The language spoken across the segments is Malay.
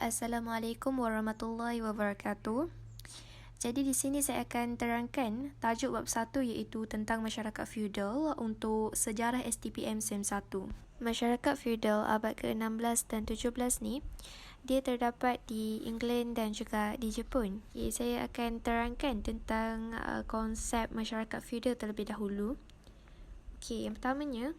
Assalamualaikum warahmatullahi wabarakatuh. Jadi di sini saya akan terangkan tajuk bab 1 iaitu tentang masyarakat feudal untuk sejarah STPM SEM 1. Masyarakat feudal abad ke-16 dan 17 ni dia terdapat di England dan juga di Jepun. Jadi saya akan terangkan tentang konsep masyarakat feudal terlebih dahulu. Okey, yang pertamanya,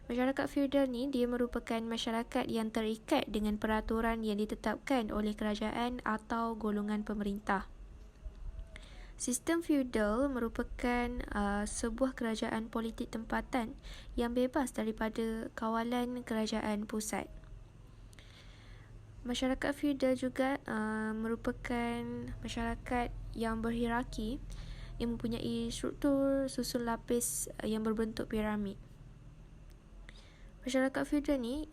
masyarakat feudal ni dia merupakan masyarakat yang terikat dengan peraturan yang ditetapkan oleh kerajaan atau golongan pemerintah. Sistem feudal merupakan sebuah kerajaan politik tempatan yang bebas daripada kawalan kerajaan pusat. Masyarakat feudal juga merupakan masyarakat yang berhierarki yang mempunyai struktur susun lapis yang berbentuk piramid. Masyarakat feudal ni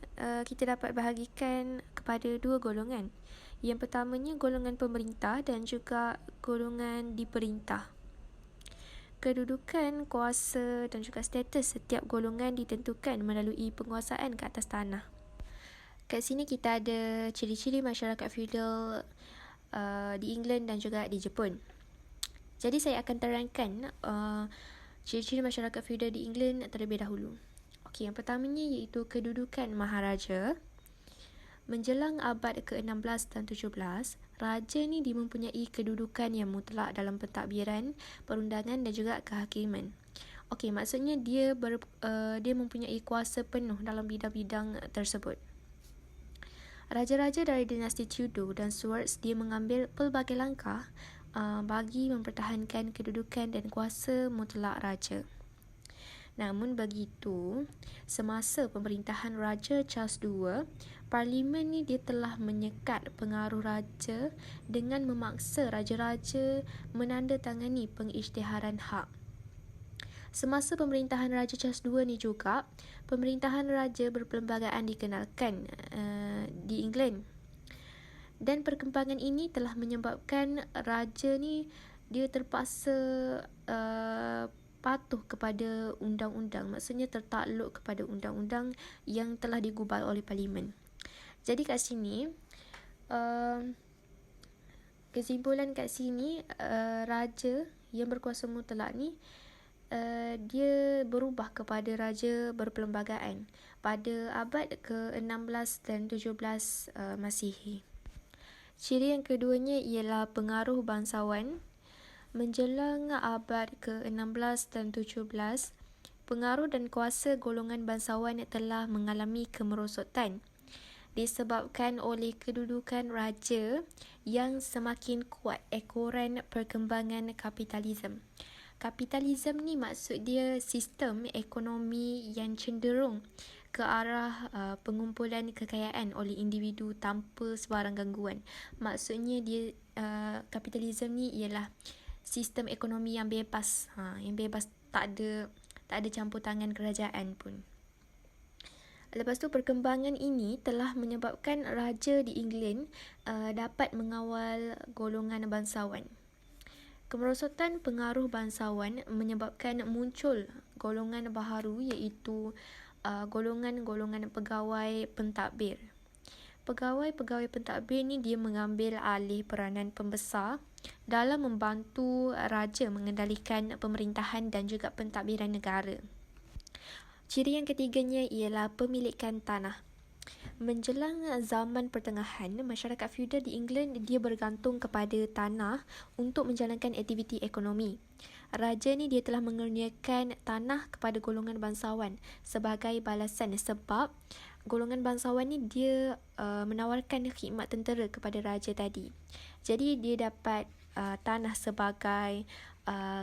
kita dapat bahagikan kepada dua golongan. Yang pertamanya golongan pemerintah dan juga golongan diperintah. Kedudukan, kuasa dan juga status setiap golongan ditentukan melalui penguasaan ke atas tanah. Kat sini kita ada ciri-ciri masyarakat feudal di England dan juga di Jepun. Jadi saya akan terangkan ciri-ciri masyarakat feudal di England terlebih dahulu. Okey, yang pertamanya iaitu kedudukan maharaja. Menjelang abad ke-16 dan 17, raja ni dia mempunyai kedudukan yang mutlak dalam pentadbiran, perundangan dan juga kehakiman. Okey, maksudnya dia mempunyai kuasa penuh dalam bidang-bidang tersebut. Raja-raja dari dinasti Tudor dan Stuarts dia mengambil pelbagai langkah bagi mempertahankan kedudukan dan kuasa mutlak raja. Namun begitu, semasa pemerintahan Raja Charles II, Parlimen ni dia telah menyekat pengaruh raja dengan memaksa raja-raja menandatangani pengisytiharan hak. Semasa pemerintahan Raja Charles II ni juga, pemerintahan raja berperlembagaan dikenalkan di England. Dan perkembangan ini telah menyebabkan raja ni dia terpaksa patuh kepada undang-undang, maksudnya tertakluk kepada undang-undang yang telah digubal oleh Parlimen. Jadi kat sini kesimpulan kat sini raja yang berkuasa mutlak ni dia berubah kepada raja berperlembagaan pada abad ke-16 dan 17 Masihi. Ciri yang keduanya ialah pengaruh bangsawan. Menjelang abad ke-16 dan 17, pengaruh dan kuasa golongan bangsawan telah mengalami kemerosotan disebabkan oleh kedudukan raja yang semakin kuat ekoran perkembangan kapitalisme. Kapitalisme ni maksud dia sistem ekonomi yang cenderung ke arah pengumpulan kekayaan oleh individu tanpa sebarang gangguan. Maksudnya dia kapitalisme ni ialah sistem ekonomi yang bebas, tak ada campur tangan kerajaan pun. Lepas tu perkembangan ini telah menyebabkan raja di England dapat mengawal golongan bangsawan. Kemerosotan pengaruh bangsawan menyebabkan muncul golongan baharu iaitu golongan-golongan pegawai pentadbir. Pegawai-pegawai pentadbir ni dia mengambil alih peranan pembesar dalam membantu raja mengendalikan pemerintahan dan juga pentadbiran negara. Ciri yang ketiganya ialah pemilikan tanah. Menjelang zaman pertengahan, masyarakat feudal di England dia bergantung kepada tanah untuk menjalankan aktiviti ekonomi. Raja ni dia telah mengurniakan tanah kepada golongan bangsawan sebagai balasan sebab golongan bangsawan ni dia menawarkan khidmat tentera kepada raja tadi. Jadi dia dapat tanah sebagai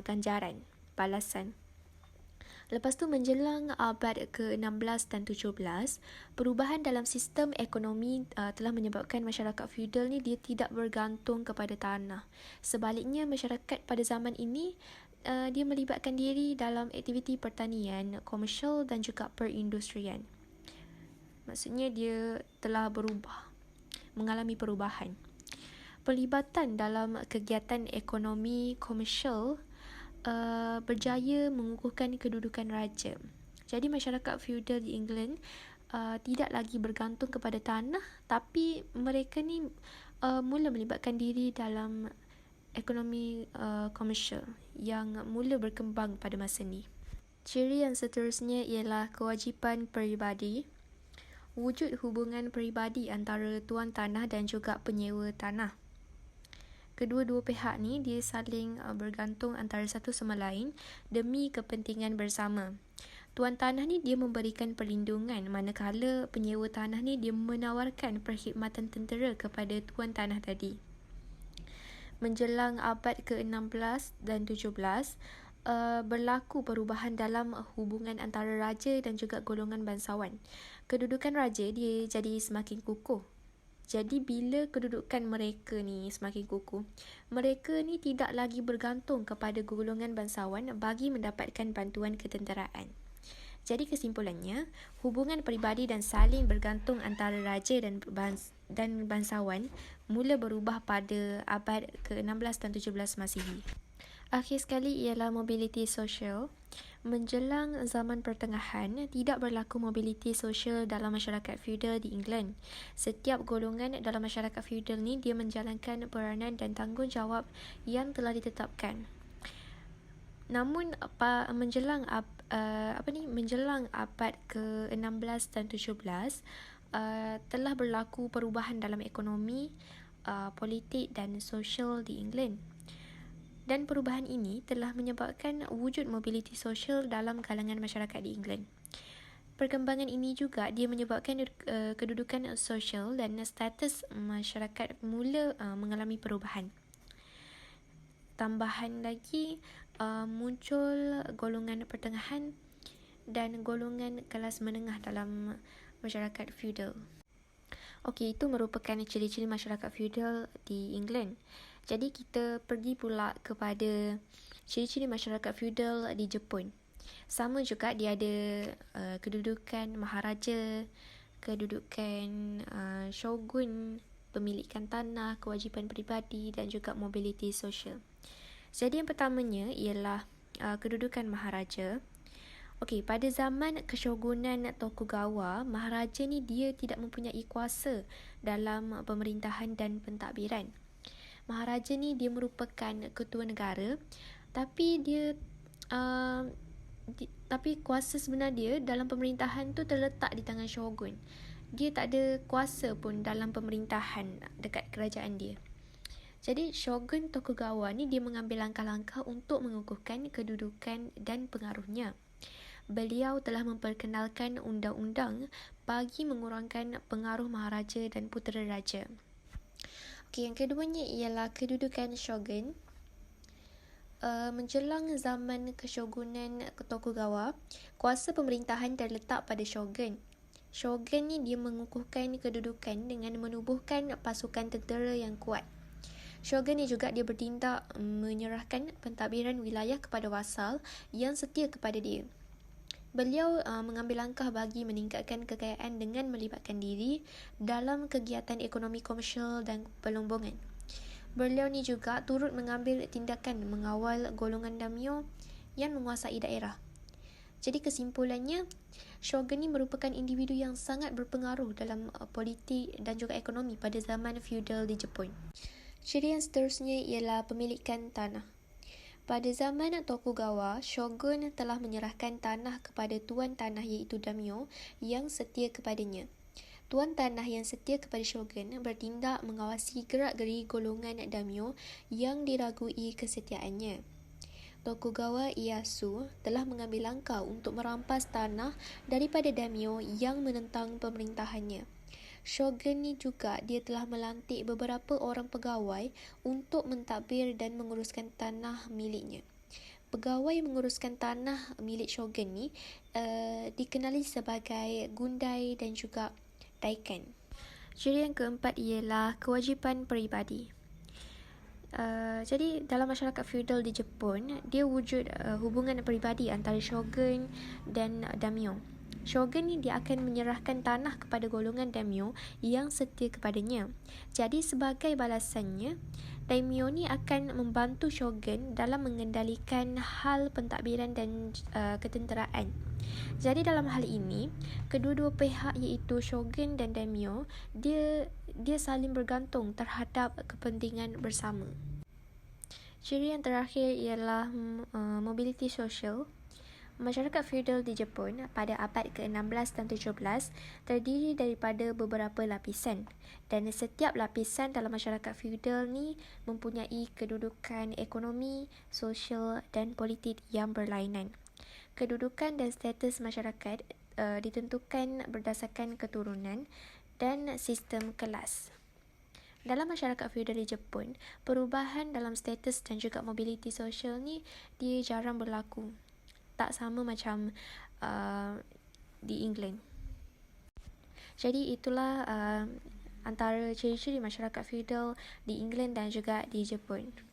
ganjaran, balasan. Lepas tu menjelang abad ke-16 dan 17, perubahan dalam sistem ekonomi telah menyebabkan masyarakat feudal ni dia tidak bergantung kepada tanah. Sebaliknya masyarakat pada zaman ini dia melibatkan diri dalam aktiviti pertanian, komersial dan juga perindustrian. Maksudnya dia telah berubah, mengalami perubahan. Pelibatan dalam kegiatan ekonomi komersial berjaya mengukuhkan kedudukan raja. Jadi masyarakat feudal di England tidak lagi bergantung kepada tanah, tapi mereka ni mula melibatkan diri dalam ekonomi komersial yang mula berkembang pada masa ni. Ciri yang seterusnya ialah kewajipan peribadi. Wujud hubungan peribadi antara tuan tanah dan juga penyewa tanah. Kedua-dua pihak ni dia saling bergantung antara satu sama lain demi kepentingan bersama. Tuan tanah ni dia memberikan perlindungan, manakala penyewa tanah ni dia menawarkan perkhidmatan tentera kepada tuan tanah tadi. Menjelang abad ke-16 dan 17, berlaku perubahan dalam hubungan antara raja dan juga golongan bangsawan. Kedudukan raja dia jadi semakin kukuh. Jadi bila kedudukan mereka ni semakin kukuh, mereka ni tidak lagi bergantung kepada golongan bangsawan bagi mendapatkan bantuan ketenteraan. Jadi kesimpulannya, hubungan peribadi dan saling bergantung antara raja dan bangsawan mula berubah pada abad ke-16 dan 17 Masihi. Akhir sekali ialah mobiliti sosial. Menjelang zaman pertengahan, tidak berlaku mobiliti sosial dalam masyarakat feudal di England. Setiap golongan dalam masyarakat feudal ni dia menjalankan peranan dan tanggungjawab yang telah ditetapkan. Namun menjelang abad ke-16 dan 17 telah berlaku perubahan dalam ekonomi, politik dan sosial di England. Dan perubahan ini telah menyebabkan wujud mobiliti sosial dalam kalangan masyarakat di England. Perkembangan ini juga dia menyebabkan kedudukan sosial dan status masyarakat mula mengalami perubahan. Tambahan lagi, muncul golongan pertengahan dan golongan kelas menengah dalam masyarakat feudal. Okey, itu merupakan ciri-ciri masyarakat feudal di England. Jadi kita pergi pula kepada ciri-ciri masyarakat feudal di Jepun. Sama juga dia ada kedudukan maharaja, kedudukan shogun, pemilikan tanah, kewajipan peribadi dan juga mobiliti sosial. Jadi yang pertamanya ialah kedudukan maharaja. Okey, pada zaman keshogunan Tokugawa, maharaja ni dia tidak mempunyai kuasa dalam pemerintahan dan pentadbiran. Maharaja ni dia merupakan ketua negara, tapi tapi kuasa sebenar dia dalam pemerintahan tu terletak di tangan shogun. Dia tak ada kuasa pun dalam pemerintahan dekat kerajaan dia. Jadi shogun Tokugawa ni dia mengambil langkah-langkah untuk mengukuhkan kedudukan dan pengaruhnya. Beliau telah memperkenalkan undang-undang bagi mengurangkan pengaruh maharaja dan putera raja. Okey, yang keduanya ialah kedudukan shogun. Menjelang zaman keshogunan Tokugawa, kuasa pemerintahan terletak pada shogun. Shogun ni dia mengukuhkan kedudukan dengan menubuhkan pasukan tentera yang kuat. Shogun ni juga dia bertindak menyerahkan pentadbiran wilayah kepada wasal yang setia kepada dia. Beliau mengambil langkah bagi meningkatkan kekayaan dengan melibatkan diri dalam kegiatan ekonomi komersial dan pelombongan. Beliau ni juga turut mengambil tindakan mengawal golongan daimyo yang menguasai daerah. Jadi kesimpulannya, shogun ni merupakan individu yang sangat berpengaruh dalam politik dan juga ekonomi pada zaman feudal di Jepun. Ciri yang seterusnya ialah pemilikan tanah. Pada zaman Tokugawa, shogun telah menyerahkan tanah kepada tuan tanah iaitu daimyo yang setia kepadanya. Tuan tanah yang setia kepada shogun bertindak mengawasi gerak-geri golongan daimyo yang diragui kesetiaannya. Tokugawa Ieyasu telah mengambil langkah untuk merampas tanah daripada daimyo yang menentang pemerintahannya. Shogun ni juga dia telah melantik beberapa orang pegawai untuk mentadbir dan menguruskan tanah miliknya. Pegawai yang menguruskan tanah milik shogun ni dikenali sebagai gundai dan juga daikan. Ciri yang keempat ialah kewajipan peribadi. Jadi dalam masyarakat feudal di Jepun, dia wujud hubungan peribadi antara shogun dan daimyo. Shogun ni dia akan menyerahkan tanah kepada golongan daimyo yang setia kepadanya. Jadi sebagai balasannya, daimyo ni akan membantu shogun dalam mengendalikan hal pentadbiran dan ketenteraan. Jadi dalam hal ini, kedua-dua pihak iaitu shogun dan daimyo, dia saling bergantung terhadap kepentingan bersama. Ciri yang terakhir ialah mobility sosial. Masyarakat feudal di Jepun pada abad ke-16 dan 17 terdiri daripada beberapa lapisan, dan setiap lapisan dalam masyarakat feudal ni mempunyai kedudukan ekonomi, sosial dan politik yang berlainan. Kedudukan dan status masyarakat ditentukan berdasarkan keturunan dan sistem kelas. Dalam masyarakat feudal di Jepun, perubahan dalam status dan juga mobiliti sosial ni dia jarang berlaku. Tak sama macam di England. Jadi itulah antara ciri-ciri masyarakat feudal di England dan juga di Jepun.